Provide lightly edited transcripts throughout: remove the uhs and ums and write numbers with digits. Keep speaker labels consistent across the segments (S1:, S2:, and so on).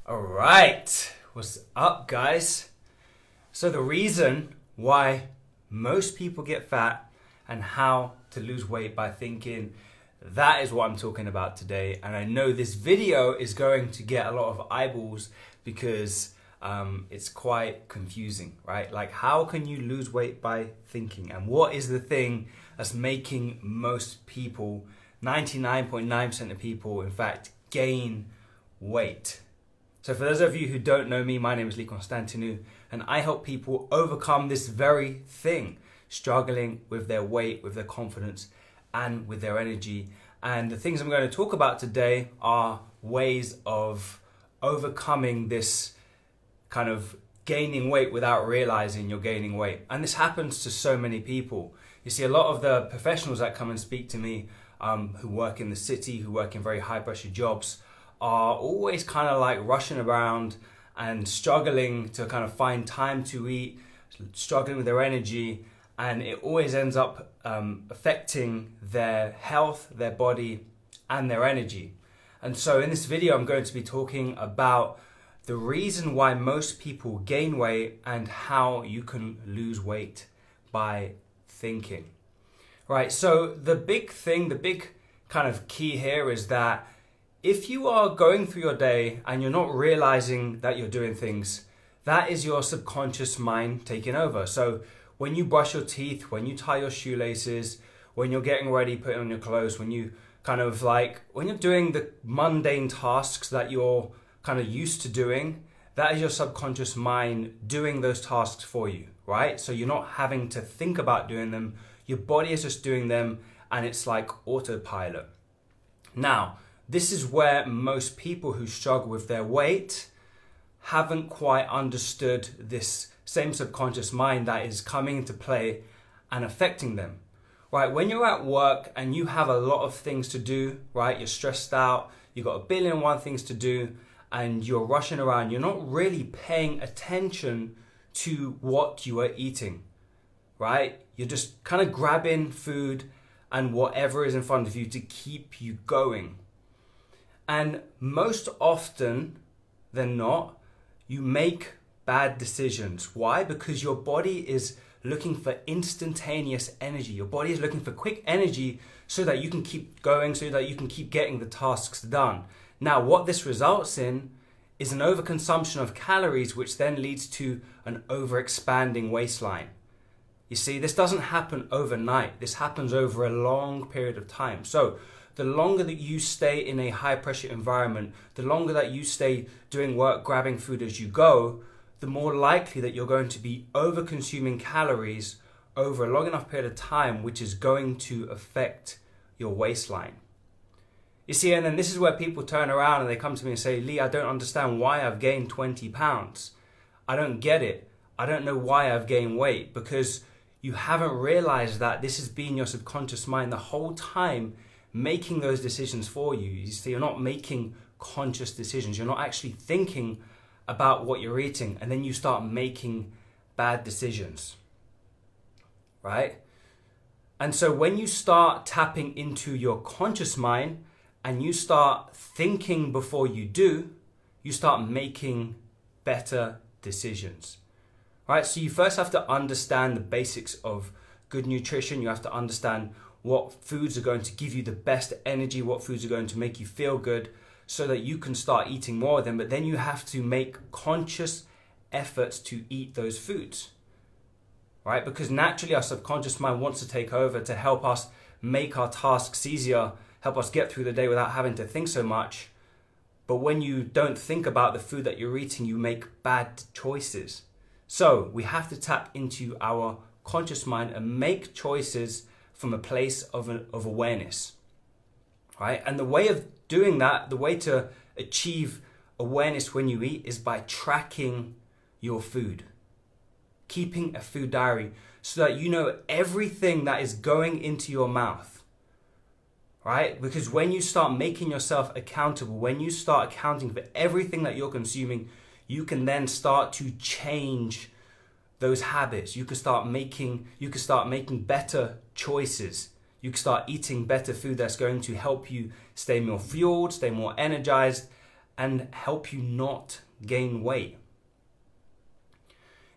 S1: All right, what's up, guys? So the reason why most people get fat and how to lose weight by thinking, that is what I'm talking about today. And I know this video is going to get a lot of eyeballs because it's quite confusing, right? Like, how can you lose weight by thinking? And what is the thing that's making most people, 99.9% of people, in fact, gain weight? So for those of you who don't know me, my name is Constantinou, and I help people overcome this very thing, struggling with their weight, with their confidence, and with their energy. And the things I'm going to talk about today are ways of overcoming this kind of gaining weight without realizing you're gaining weight. And this happens to so many people. You see, a lot of the professionals that come and speak to me who work in the city, who work in very high pressure jobs, are always kind of like rushing around and struggling to kind of find time to eat, struggling with their energy, and it always ends up affecting their health, their body, and their energy. And so in this video, I'm going to be talking about the reason why most people gain weight and how you can lose weight by thinking. Right, so the big kind of key here is that if you are going through your day and you're not realizing that you're doing things, that is your subconscious mind taking over. So when you brush your teeth, when you tie your shoelaces, when you're getting ready, putting on your clothes, when you're doing the mundane tasks that you're kind of used to doing, that is your subconscious mind doing those tasks for you, right? So you're not having to think about doing them. Your body is just doing them, and it's like autopilot. Now, this is where most people who struggle with their weight haven't quite understood this same subconscious mind that is coming into play and affecting them. Right, when you're at work and you have a lot of things to do, right, you're stressed out, you've got a billion and one things to do, and you're rushing around, you're not really paying attention to what you are eating, right? You're just kind of grabbing food and whatever is in front of you to keep you going. And most often than not, you make bad decisions. Why? Because your body is looking for instantaneous energy. Your body is looking for quick energy so that you can keep going, so that you can keep getting the tasks done. Now, what this results in is an overconsumption of calories, which then leads to an overexpanding waistline. You see, this doesn't happen overnight. This happens over a long period of time. So the longer that you stay in a high pressure environment, the longer that you stay doing work, grabbing food as you go, the more likely that you're going to be over consuming calories over a long enough period of time, which is going to affect your waistline. You see, and then this is where people turn around and they come to me and say, Lee, I don't understand why I've gained 20 pounds. I don't get it. I don't know why I've gained weight, because you haven't realized that this has been your subconscious mind the whole time making those decisions for you. You see, you're not making conscious decisions. You're not actually thinking about what you're eating, and then you start making bad decisions, right? And so when you start tapping into your conscious mind and you start thinking before you do, you start making better decisions, right? So you first have to understand the basics of good nutrition. You have to understand what foods are going to give you the best energy, what foods are going to make you feel good, so that you can start eating more of them. But then you have to make conscious efforts to eat those foods, right? Because naturally our subconscious mind wants to take over to help us make our tasks easier, help us get through the day without having to think so much. But when you don't think about the food that you're eating, you make bad choices. So we have to tap into our conscious mind and make choices from a place of awareness, right? And the way of doing that, the way to achieve awareness when you eat, is by tracking your food, keeping a food diary so that you know everything that is going into your mouth, right? Because when you start making yourself accountable, when you start accounting for everything that you're consuming, you can then start to change those habits. You can start making better choices. You can start eating better food that's going to help you stay more fueled, stay more energized, and help you not gain weight.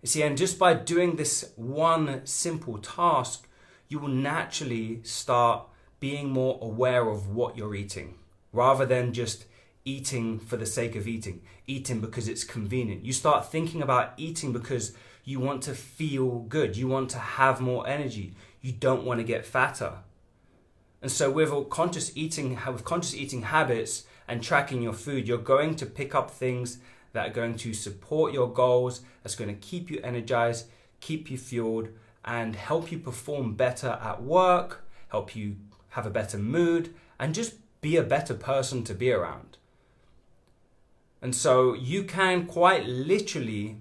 S1: You see, and just by doing this one simple task, you will naturally start being more aware of what you're eating, rather than just eating for the sake of eating because it's convenient. You start thinking about eating because you want to feel good, you want to have more energy, you don't want to get fatter. And so with conscious eating habits and tracking your food, you're going to pick up things that are going to support your goals, that's going to keep you energized, keep you fueled, and help you perform better at work, help you have a better mood, and just be a better person to be around. And so you can quite literally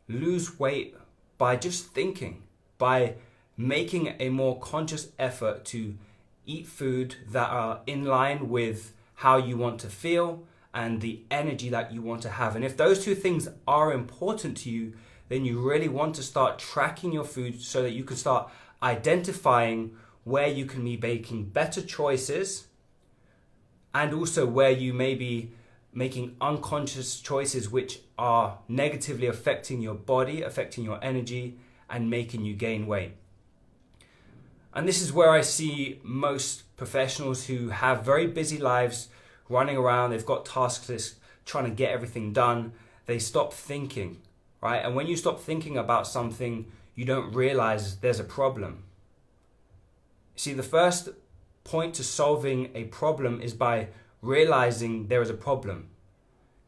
S1: lose weight by just thinking, by making a more conscious effort to eat food that are in line with how you want to feel and the energy that you want to have. And if those two things are important to you, then you really want to start tracking your food so that you can start identifying where you can be making better choices, and also where you may be making unconscious choices which are negatively affecting your body, affecting your energy, and making you gain weight. And this is where I see most professionals who have very busy lives running around, they've got task lists, trying to get everything done. They stop thinking, right? And when you stop thinking about something, you don't realize there's a problem. See, the first point to solving a problem is by realizing there is a problem.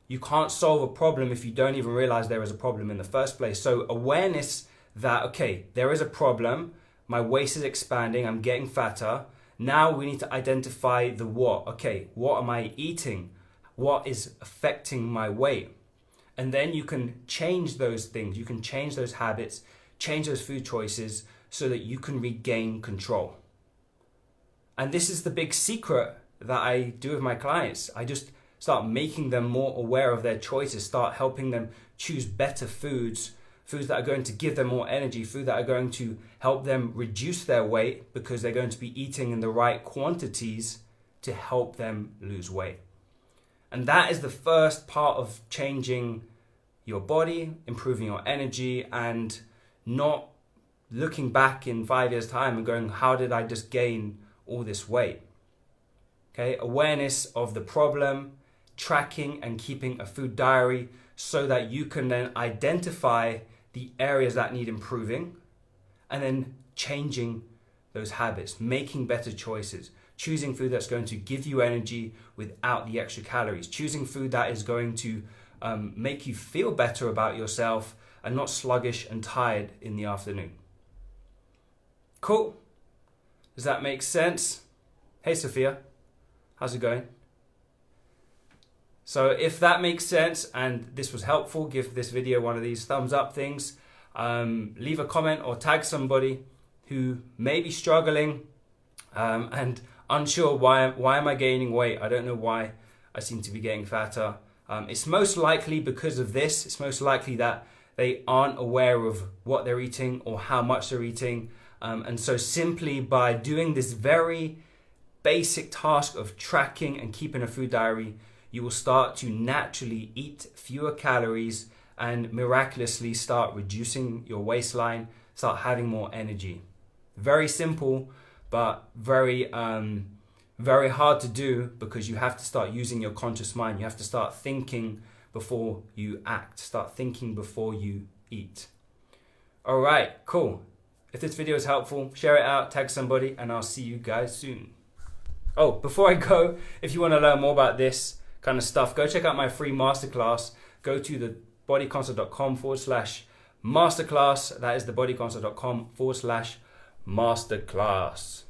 S1: You can't solve a problem if you don't even realize there is a problem in the first place. So awareness that, okay, there is a problem, my waist is expanding, I'm getting fatter. Now we need to identify the what. Okay, what am I eating? What is affecting my weight? And then you can change those things. You can change those habits, change those food choices so that you can regain control. And this is the big secret that I do with my clients. I just start making them more aware of their choices, start helping them choose better foods that are going to give them more energy, food that are going to help them reduce their weight because they're going to be eating in the right quantities to help them lose weight. And that is the first part of changing your body, improving your energy, and not looking back in 5 years' time and going, how did I just gain all this weight? Okay, awareness of the problem, tracking and keeping a food diary so that you can then identify the areas that need improving, and then changing those habits, making better choices, choosing food that's going to give you energy without the extra calories, choosing food that is going to make you feel better about yourself and not sluggish and tired in the afternoon. Cool? Does that make sense? Hey Sophia, how's it going? So if that makes sense and this was helpful, give this video one of these thumbs up things. Leave a comment or tag somebody who may be struggling and unsure, why am I gaining weight? I don't know why I seem to be getting fatter. It's most likely because of this. It's most likely that they aren't aware of what they're eating or how much they're eating. And so simply by doing this very basic task of tracking and keeping a food diary, you will start to naturally eat fewer calories and miraculously start reducing your waistline, start having more energy. Very simple, but very hard to do because you have to start using your conscious mind. You have to start thinking before you act, start thinking before you eat. All right, cool. If this video is helpful, share it out, tag somebody, and I'll see you guys soon. Oh, before I go, if you want to learn more about this kind of stuff, go check out my free masterclass. Go to thebodyconcept.com/masterclass. That is thebodyconcept.com/masterclass.